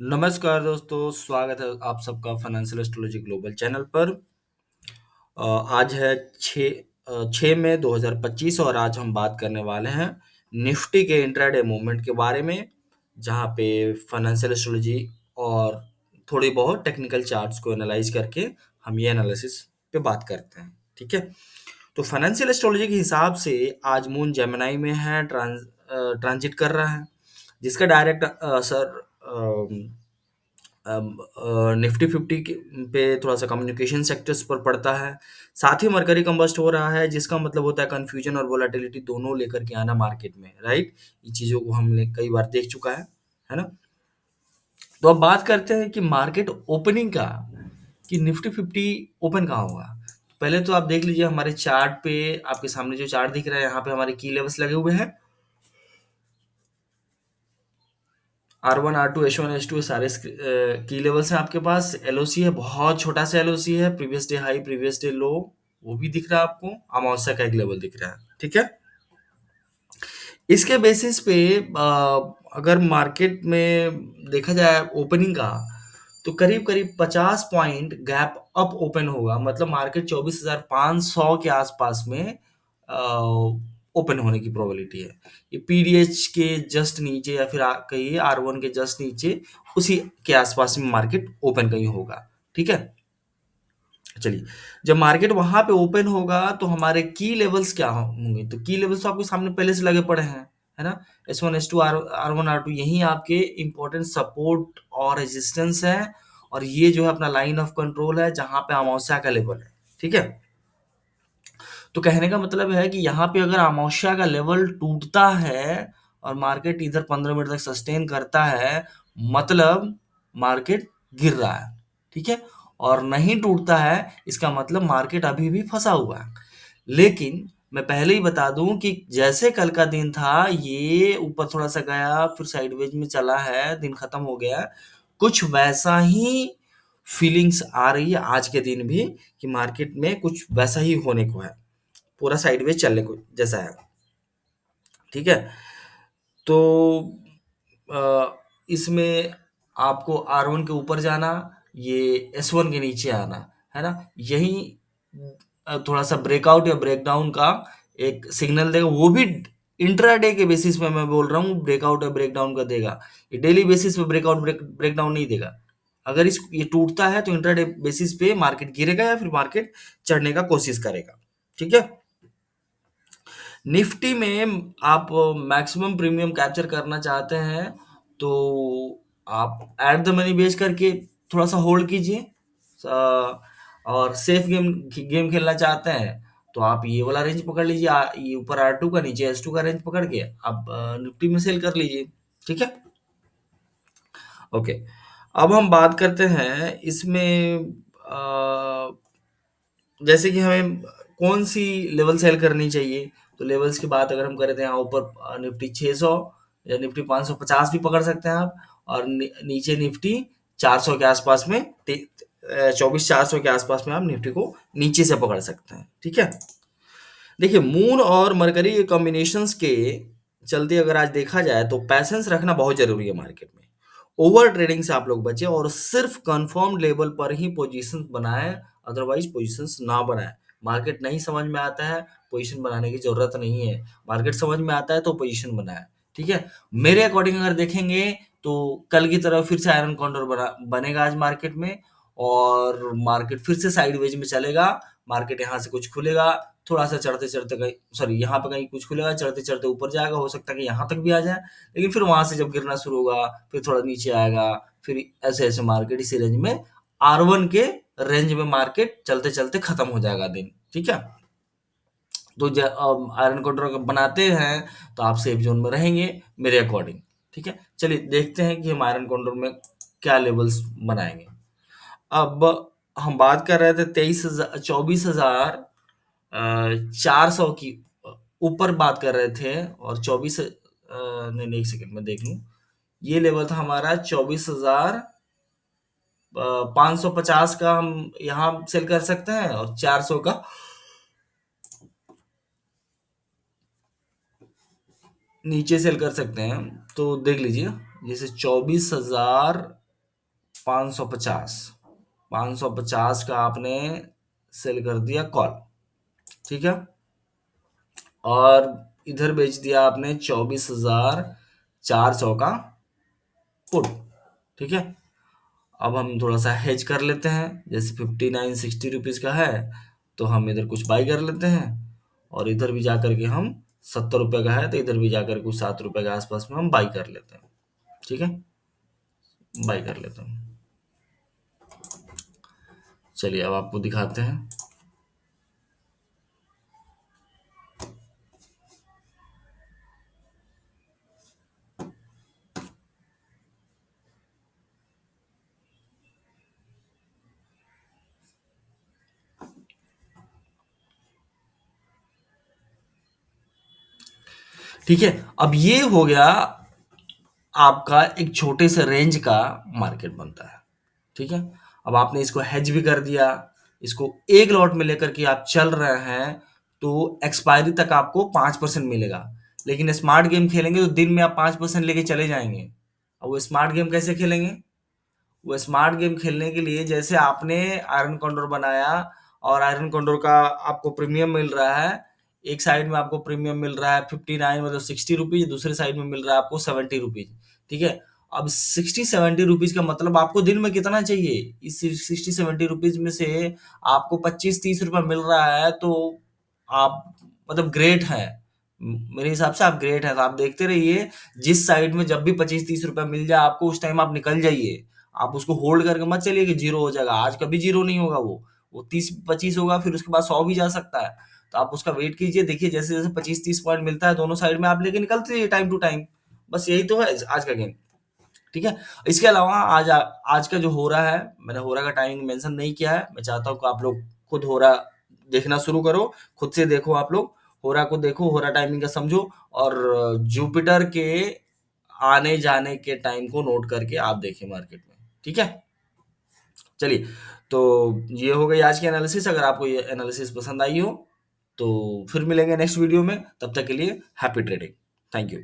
नमस्कार दोस्तों, स्वागत है आप सबका फाइनेंशियल एस्ट्रोलॉजी ग्लोबल चैनल पर। आज है 6 मई 2025 और आज हम बात करने वाले हैं निफ्टी के इंट्राडे मूवमेंट के बारे में, जहां पे फाइनेंशियल एस्ट्रोलॉजी और थोड़ी बहुत टेक्निकल चार्ट्स को एनालाइज करके हम ये एनालिसिस पे बात करते हैं। ठीक है, तो फाइनेंशियल एस्ट्रोलॉजी के हिसाब से आज मून जेमिनी में है, ट्रांजिट कर रहा है, जिसका डायरेक्ट असर निफ्टी 50 पे थोड़ा सा कम्युनिकेशन सेक्टर्स पर पड़ता है। साथ ही मरकरी कंबस्ट हो रहा है, जिसका मतलब होता है कंफ्यूजन और वोलेटिलिटी दोनों लेकर के आना मार्केट में, राइट। इन चीज़ों को हमने कई बार देख चुका है ना। तो अब बात करते हैं कि मार्केट ओपनिंग का, कि निफ्टी 50 ओपन कहाँ हुआ। पहले तो आप देख लीजिए हमारे चार्ट पे, आपके सामने जो चार्ट दिख रहा है यहाँ पे हमारे की लेवल्स लगे हुए हैं। R1 R2 H1 H2 सारे की लेवल्स हैं आपके पास। एलओसी है, बहुत छोटा सा एलओसी है, previous day high previous day लो वो भी दिख रहा है आपको। अमावस्या का एक लेवल दिख रहा है, ठीक है। इसके बेसिस पे अगर मार्केट में देखा जाए ओपनिंग का, तो करीब करीब 50 पॉइंट गैप अप ओपन होगा, मतलब मार्केट 24,500 के आसपास में ओपन होने की प्रोबेबिलिटी है। ये पीडीएच के जस्ट नीचे या फिर कहिए R1 के जस्ट नीचे, उसी के आसपास में मार्केट ओपन कहीं होगा, ठीक है। चलिए, जब मार्केट वहां पे ओपन होगा तो हमारे की लेवल्स क्या होंगे, तो की लेवल्स तो आपके सामने पहले से लगे पड़े हैं, है ना। S1 S2 R1 R2 यही आपके इंपॉर्टेंट सपोर्ट और रेजिस्टेंस है, और ये जो है अपना लाइन ऑफ कंट्रोल है जहां पे अमावस्या का लेवल है, ठीक है। तो कहने का मतलब है कि यहाँ पे अगर अमावस्या का लेवल टूटता है और मार्केट इधर 15 मिनट तक सस्टेन करता है, मतलब मार्केट गिर रहा है, ठीक है। और नहीं टूटता है, इसका मतलब मार्केट अभी भी फंसा हुआ है। लेकिन मैं पहले ही बता दूं कि जैसे कल का दिन था, ये ऊपर थोड़ा सा गया फिर साइडवेज में चला है, दिन खत्म हो गया। कुछ वैसा ही फीलिंग्स आ रही है आज के दिन भी, कि मार्केट में कुछ वैसा ही होने को है, पूरा साइडवेज चलने को जैसा है, ठीक है। तो इसमें आपको R1 के ऊपर जाना, ये S1 के नीचे आना, है ना। यही थोड़ा सा ब्रेकआउट या ब्रेकडाउन का एक सिग्नल देगा, वो भी इंट्राडे के बेसिस पे मैं बोल रहा हूँ, ब्रेकआउट या ब्रेकडाउन का देगा। ये डेली बेसिस पे ब्रेकआउट ब्रेकडाउन नहीं देगा। अगर ये टूटता है तो इंट्राडे बेसिस पे मार्केट गिरेगा या फिर मार्केट चढ़ने का कोशिश करेगा, ठीक है। निफ्टी में आप मैक्सिमम प्रीमियम कैप्चर करना चाहते हैं, तो आप एट द मनी बेच करके थोड़ा सा होल्ड कीजिए। और सेफ गेम गेम खेलना चाहते हैं तो आप ये वाला रेंज पकड़ लीजिए, ये ऊपर R2 का नीचे S2 का रेंज पकड़ के आप निफ्टी में सेल कर लीजिए, ठीक है। ओके, अब हम बात करते हैं इसमें जैसे कि हमें कौन सी लेवल सेल करनी चाहिए। तो लेवल्स की बात अगर हम करें तो यहाँ ऊपर निफ्टी 600 या निफ्टी 550 भी पकड़ सकते हैं आप, और नीचे निफ्टी 400 के आसपास में, 24,400 के आसपास में आप निफ्टी को नीचे से पकड़ सकते हैं, ठीक है। देखिए, मून और मरकरी के कॉम्बिनेशंस के चलते अगर आज देखा जाए तो पैसेंस रखना बहुत जरूरी है मार्केट में। ओवर ट्रेडिंग से आप लोग बचे और सिर्फ कंफर्म लेवल पर ही पोजीशंस बनाएं, अदरवाइज पोजीशंस ना बनाएं। मार्केट नहीं समझ में आता है, पोजीशन बनाने की जरूरत नहीं है। मार्केट समझ में आता है तो पोजीशन बनाएं, ठीक है। मेरे अकॉर्डिंग अगर देखेंगे तो कल की तरह फिर से आयरन कॉन्डोर बनेगा आज मार्केट में, और मार्केट फिर से साइडवेज में चलेगा। मार्केट यहाँ से कुछ खुलेगा, थोड़ा सा चढ़ते चढ़ते कहीं, सॉरी, यहाँ पे कहीं कुछ खुलेगा, चढ़ते चढ़ते ऊपर जाएगा, हो सकता है कि यहाँ तक भी आ जाए, लेकिन फिर वहां से जब गिरना शुरू होगा फिर थोड़ा नीचे आएगा, फिर ऐसे ऐसे मार्केट इसी रेंज में, R1 के रेंज में मार्केट चलते चलते खत्म हो जाएगा दिन, ठीक है। तो आयरन कॉन्ट्रैक्ट बनाते हैं तो आप सेफ जोन में रहेंगे मेरे अकॉर्डिंग, ठीक है। चलिए देखते हैं कि हम आयरन कॉन्ट्रैक्ट में क्या लेवल्स बनाएंगे। अब हम बात कर रहे थे 23,000 24,000 400 की ऊपर बात कर रहे थे, और 24 नहीं नहीं, एक सेकंड में देख लूं। ये लेवल था हमारा 24,550 का, हम यहाँ सेल कर सकते हैं, और 400 का नीचे सेल कर सकते हैं। तो देख लीजिए, जैसे 24,000 550, 550 का आपने सेल कर दिया कॉल, ठीक है? और इधर बेच दिया आपने 24,400 का पुट, ठीक है? अब हम थोड़ा सा हेज कर लेते हैं, जैसे 59-60 रुपीज का है तो हम इधर कुछ बाई कर लेते हैं, और इधर भी जा करके हम 70 रुपए का है तो इधर भी जाकर कुछ 7 रुपए के आसपास में हम बाई कर लेते हैं, ठीक है? बाई कर लेते हैं। चलिए अब आपको दिखाते हैं। ठीक है, अब ये हो गया आपका एक छोटे से रेंज का मार्केट बनता है, ठीक है? अब आपने इसको हेज भी कर दिया, इसको एक लॉट में लेकर के आप चल रहे हैं तो एक्सपायरी तक आपको 5% मिलेगा, लेकिन स्मार्ट गेम खेलेंगे तो दिन में आप 5% लेके चले जाएंगे। अब वो स्मार्ट गेम कैसे खेलेंगे? वो स्मार्ट गेम खेलने के लिए जैसे आपने आयरन कॉन्डोर बनाया और आयरन कॉन्डोर का आपको प्रीमियम मिल रहा है, एक साइड में आपको प्रीमियम मिल रहा है 59 मतलब 60 रुपीज, दूसरे साइड में मिल रहा है आपको 70 रुपीज, ठीक है? अब 60-70 रुपीज का मतलब आपको दिन में कितना चाहिए? इस 60-70 रुपीज में से आपको 25-30 रुपए मिल रहा है तो आप मतलब ग्रेट है। मेरे हिसाब से आप ग्रेट है, तो आप देखते रहिए, जिस साइड में जब भी 25-30 रुपए मिल जाए आपको उस टाइम आप निकल जाइए। आप उसको होल्ड करके मत चलिए कि जीरो हो जाएगा, आज कभी जीरो नहीं होगा, वो 30-25 होगा, फिर उसके बाद 100 भी जा सकता है। तो आप उसका वेट कीजिए, देखिए जैसे जैसे 25-30 पॉइंट मिलता है दोनों साइड में आप लेके निकलते रहिए टाइम टू टाइम। बस यही तो है आज का गेम, ठीक है? इसके अलावा आज का जो हो रहा है, मैंने हो रहा का टाइमिंग मेंशन नहीं किया है। मैं चाहता हूँ कि आप लोग खुद हो रहा देखना शुरू करो, खुद से देखो, आप लोग हो रहा को देखो, हो रहा टाइमिंग का समझो, और जुपिटर के आने जाने के टाइम को नोट करके आप देखिए मार्केट में, ठीक है? चलिए, तो ये हो गई आज की एनालिसिस। अगर आपको ये एनालिसिस पसंद आई हो तो फिर मिलेंगे नेक्स्ट वीडियो में, तब तक के लिए हैप्पी ट्रेडिंग। Thank you.